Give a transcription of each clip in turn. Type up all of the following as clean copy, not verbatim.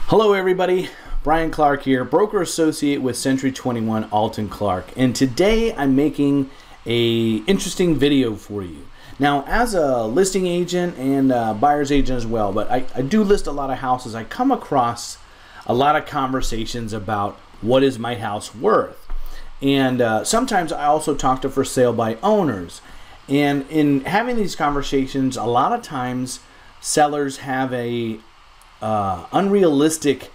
Hello everybody, Bryan Clark here, broker associate with Century 21 Alton Clark, and today I'm making a interesting video for you. Now, as a listing agent and a buyer's agent as well, but I do list a lot of houses, I come across a lot of conversations about what is my house worth. And sometimes I also talk to for sale by owners. And in having these conversations, a lot of times sellers have a unrealistic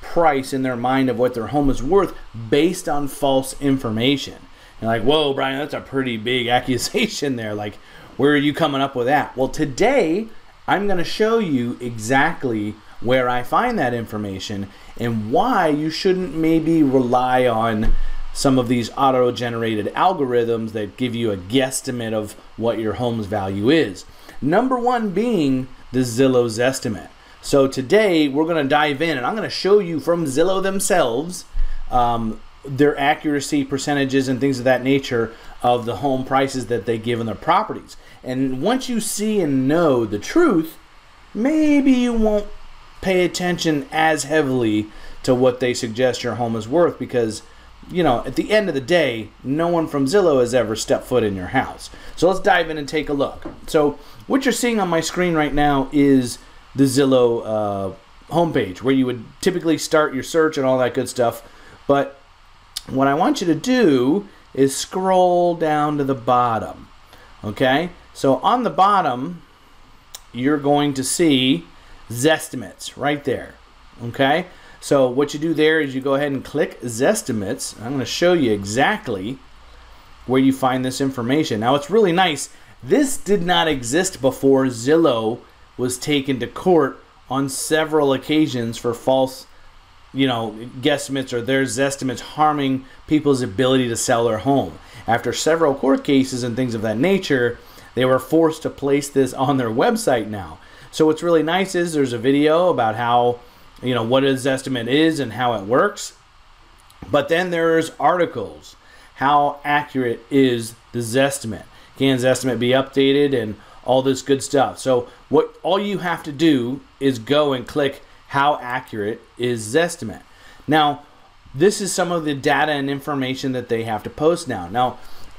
price in their mind of what their home is worth based on false information. And like, whoa, Bryan, that's a pretty big accusation there. Like, where are you coming up with that? Well, today I'm going to show you exactly where I find that information and why you shouldn't maybe rely on some of these auto-generated algorithms that give you a guesstimate of what your home's value is. Number one being the Zillow Zestimate. So today we're going to dive in and I'm going to show you from Zillow themselves their accuracy percentages and things of that nature of the home prices that they give in their properties. And once you see and know the truth, maybe you won't pay attention as heavily to what they suggest your home is worth, because you know, at the end of the day, no one from Zillow has ever stepped foot in your house. So let's dive in and take a look. So what you're seeing on my screen right now is the Zillow homepage, where you would typically start your search and all that good stuff. But what I want you to do is scroll down to the bottom. Okay? So on the bottom, you're going to see Zestimates right there. Okay? So what you do there is you go ahead and click Zestimates. I'm going to show you exactly where you find this information. Now, it's really nice. This did not exist before Zillow was taken to court on several occasions for false, guesstimates or their Zestimates harming people's ability to sell their home. After several court cases and things of that nature, they were forced to place this on their website now. So what's really nice is there's a video about how, what a Zestimate is and how it works. But then there's articles. How accurate is the Zestimate? Can Zestimate be updated and all this good stuff? So all you have to do is go and click how accurate is Zestimate. Now, this is some of the data and information that they have to post now. Now,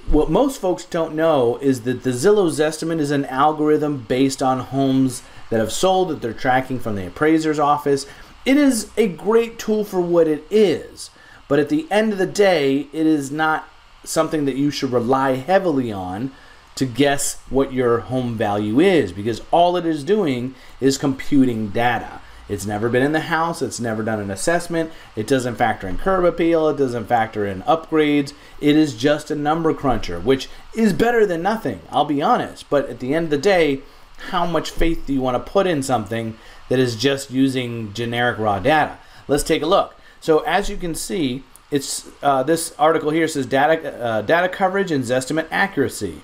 what most folks don't know is that the Zillow Zestimate is an algorithm based on homes that have sold that they're tracking from the appraiser's office. It is a great tool for what it is, but at the end of the day, it is not something that you should rely heavily on to guess what your home value is, because all it is doing is computing data. It's never been in the house, it's never done an assessment, it doesn't factor in curb appeal, it doesn't factor in upgrades. It is just a number cruncher, which is better than nothing, I'll be honest. But at the end of the day, how much faith do you want to put in something that is just using generic raw data? Let's take a look. So as you can see, it's this article here says data coverage and Zestimate accuracy.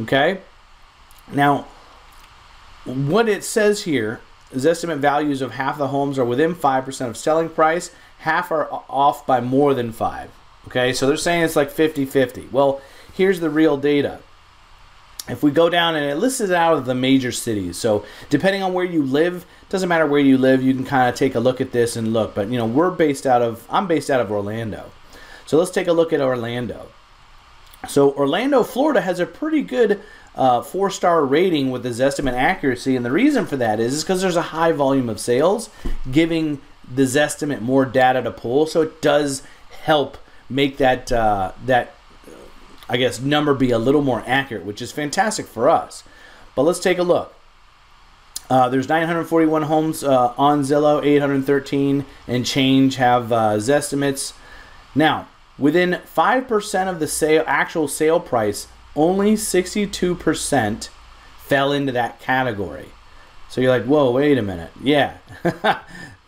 Okay, now what it says here is estimate values of half the homes are within 5% of selling price, half are off by more than 5. Okay, so they're saying it's like 50-50. Well, here's the real data. If we go down, and it lists it out of the major cities, so depending on where you live, doesn't matter where you live, you can kind of take a look at this and look. But I'm based out of Orlando, so let's take a look at Orlando. So Orlando, Florida has a pretty good 4-star rating with the Zestimate accuracy, and the reason for that is because there's a high volume of sales, giving the Zestimate more data to pull, so it does help make that I guess number be a little more accurate, which is fantastic for us. But let's take a look. There's 941 homes on Zillow, 813 and change have Zestimates. Now, within 5% of the actual sale price, only 62% fell into that category. So you're like, whoa, wait a minute. Yeah,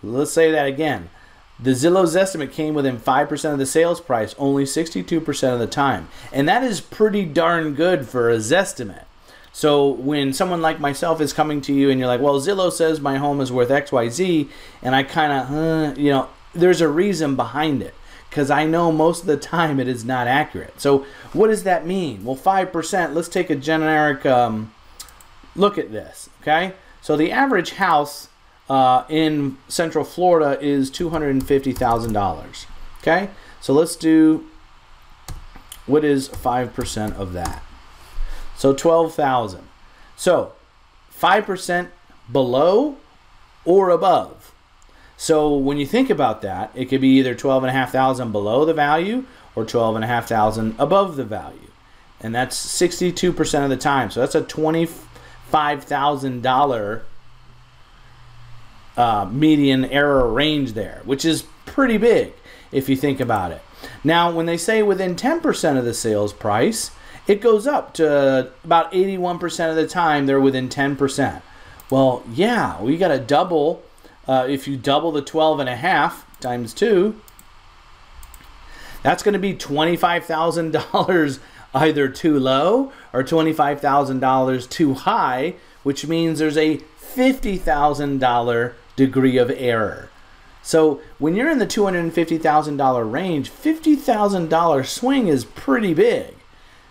let's say that again. The Zillow Zestimate came within 5% of the sales price only 62% of the time. And that is pretty darn good for a Zestimate. So when someone like myself is coming to you and you're like, well, Zillow says my home is worth XYZ, and I kind of, there's a reason behind it, because I know most of the time it is not accurate. So what does that mean? Well, 5%, let's take a generic look at this, okay? So the average house in Central Florida is $250,000. Okay, so let's do, what is 5% of that? So 12,000. So 5% below or above. So when you think about that, it could be either 12,500 below the value or 12,500 above the value. And that's 62% of the time. So that's a $25,000 median error range there, which is pretty big if you think about it. Now, when they say within 10% of the sales price, it goes up to about 81% of the time they're within 10%. Well, yeah, we got to double. If you double the 12.5 times 2, that's going to be $25,000 either too low or $25,000 too high, which means there's a $50,000 degree of error. So when you're in the $250,000 range, $50,000 swing is pretty big.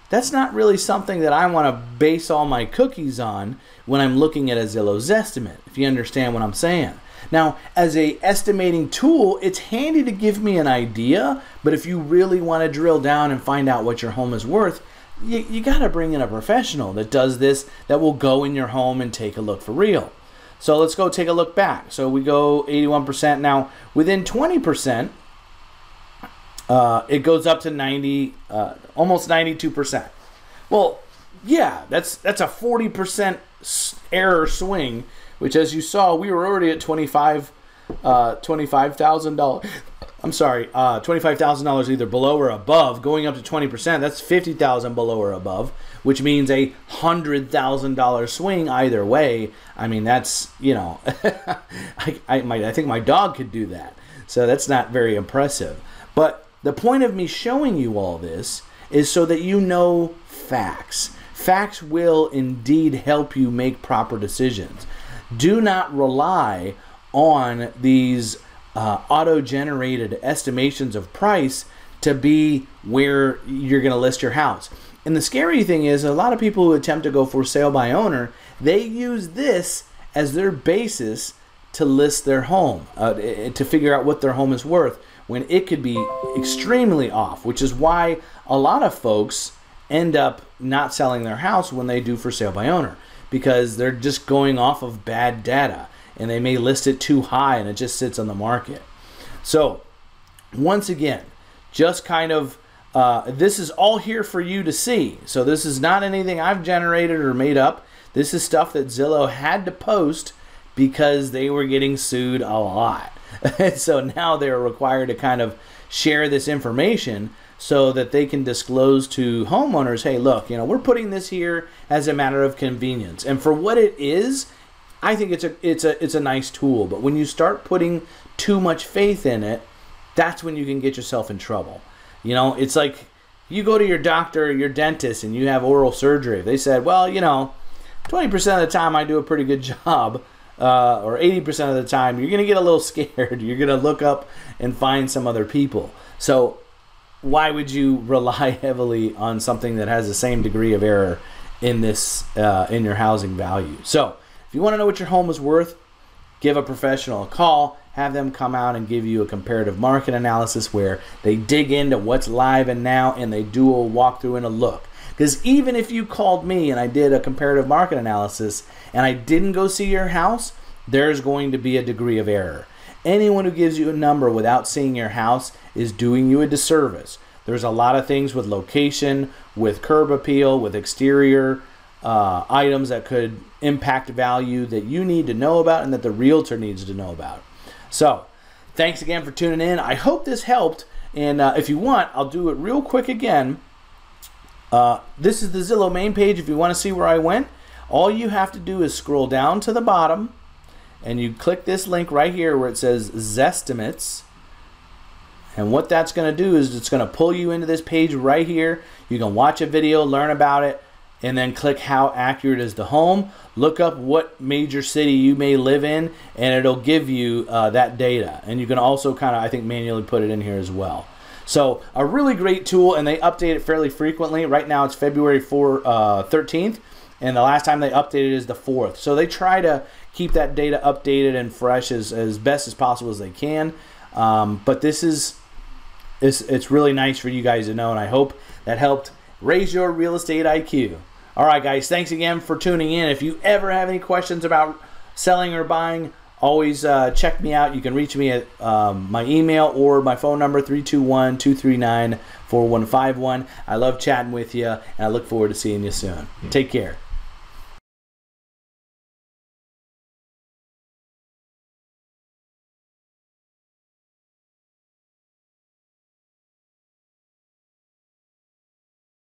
That's not really something that I want to base all my cookies on when I'm looking at a Zillow Zestimate, if you understand what I'm saying. Now, as a estimating tool, it's handy to give me an idea, but if you really want to drill down and find out what your home is worth, you got to bring in a professional that does this, that will go in your home and take a look for real. So let's go take a look back. So we go 81%. Now, within 20%, it goes up to 90, almost 92%. Well, yeah, that's a 40% error swing, which, as you saw, we were already at $25,000. I'm sorry, $25,000 either below or above. Going up to 20%, that's $50,000 below or above, which means a $100,000 swing either way. I mean, that's, you know, I think my dog could do that. So that's not very impressive. But the point of me showing you all this is so that you know facts. Facts will indeed help you make proper decisions. Do not rely on these auto-generated estimations of price to be where you're going to list your house. And the scary thing is, a lot of people who attempt to go for sale by owner, they use this as their basis to list their home, to figure out what their home is worth, when it could be extremely off, which is why a lot of folks end up not selling their house when they do for sale by owner, because they're just going off of bad data, and they may list it too high and it just sits on the market. So once again, just kind of this is all here for you to see. So this is not anything I've generated or made up. This is stuff that Zillow had to post because they were getting sued a lot. And so now they're required to kind of share this information so that they can disclose to homeowners, hey, look, you know, we're putting this here as a matter of convenience. And for what it is, I think it's a nice tool. But when you start putting too much faith in it, that's when you can get yourself in trouble. You know, it's like you go to your doctor or your dentist and you have oral surgery. They said, well, you know, 20% of the time I do a pretty good job, or 80% of the time, you're going to get a little scared. You're going to look up and find some other people. So why would you rely heavily on something that has the same degree of error in this in your housing value? So if you want to know what your home is worth, give a professional a call. Have them come out and give you a comparative market analysis where they dig into what's live and now, and they do a walkthrough and a look. Because even if you called me and I did a comparative market analysis and I didn't go see your house, there's going to be a degree of error. Anyone who gives you a number without seeing your house is doing you a disservice. There's a lot of things with location, with curb appeal, with exterior items that could impact value that you need to know about and that the realtor needs to know about. So thanks again for tuning in. I hope this helped. And if you want, I'll do it real quick again. This is the Zillow main page. If you want to see where I went, all you have to do is scroll down to the bottom and you click this link right here where it says Zestimates. And what that's going to do is it's going to pull you into this page right here. You can watch a video, learn about it, and then click how accurate is the home. Look up what major city you may live in, and it'll give you that data. And you can also kind of, I think, manually put it in here as well. So a really great tool, and they update it fairly frequently. Right now it's February 13th, and the last time they updated is the 4th. So they try to keep that data updated and fresh as best as possible as they can. But it's really nice for you guys to know, and I hope that helped raise your real estate IQ. All right, guys, thanks again for tuning in. If you ever have any questions about selling or buying, always check me out. You can reach me at my email or my phone number, 321-239-4151. I love chatting with you, and I look forward to seeing you soon. Take care.